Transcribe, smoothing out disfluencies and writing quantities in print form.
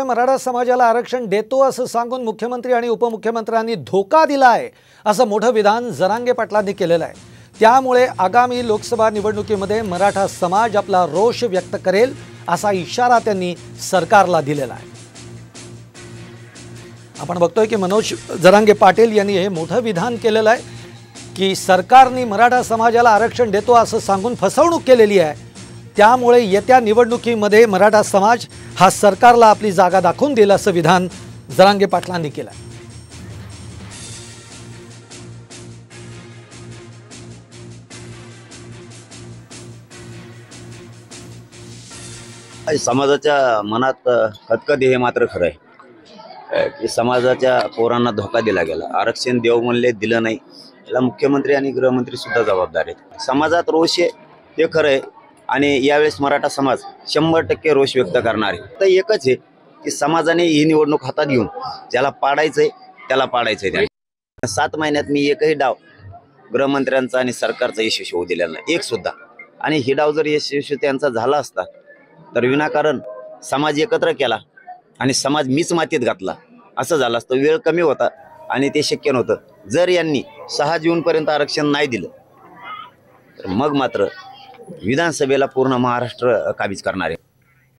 मराठा समाजाला आरक्षण देतो असं सांगून मुख्यमंत्री आणि उपमुख्यमंत्र्यांनी धोका दिला आहे असं मोठं विधान जरांगे पाटलांनी केलेलं आहे। त्यामुळे आगामी लोकसभा निवडणुकीमध्ये मराठा समाज आपला रोष व्यक्त करेल असा इशारा त्यांनी सरकारला दिलेला आहे। आपण बघतोय की मनोज जरांगे पाटील यांनी हे मोठं विधान केलेलं आहे की सरकारने मराठा समाजाला आरक्षण देतो असं सांगून फसवणूक केलेली आहे। त्यामुळे येत्या निवडणुकीमध्ये मराठा समाज हा सरकारला आपली जागा दाखवून देईल असं विधान जरांगे पाटलांनी केलं। समाजाच्या मनात खतखत हे मात्र खरं आहे की समाजाच्या पोरांना धोका दिला गेला। आरक्षण देव म्हणले, दिलं नाही। याला मुख्यमंत्री आणि गृहमंत्री सुद्धा जबाबदार आहेत। समाजात रोष आहे ते खरं आहे आणि यावेळेस मराठा समाज 100% रोष व्यक्त करणार आहे। तर एकच आहे की समाजाने ही निवडणूक हातात घेऊन ज्याला पाडायचंय त्याला पाडायचंय। त्या 7 महिन्यात मी एकही डाव गृहमंत्र्यांचा आणि सरकारचा यशस्वी होऊ दिलेला नाही, एक सुद्धा। आणि ही डाव जर यशस्वी त्यांचा झाला असता तर विनाकारण समाज एकत्र केला आणि समाज मीच मातीत घातला असं झालं असतं। वेळ कमी होता आणि ते शक्य नव्हतं। जर यांनी 6 जूनपर्यंत आरक्षण नाही दिलं तर मग मात्र विधानसभेला पूर्ण महाराष्ट्र काबीज करणार आहे।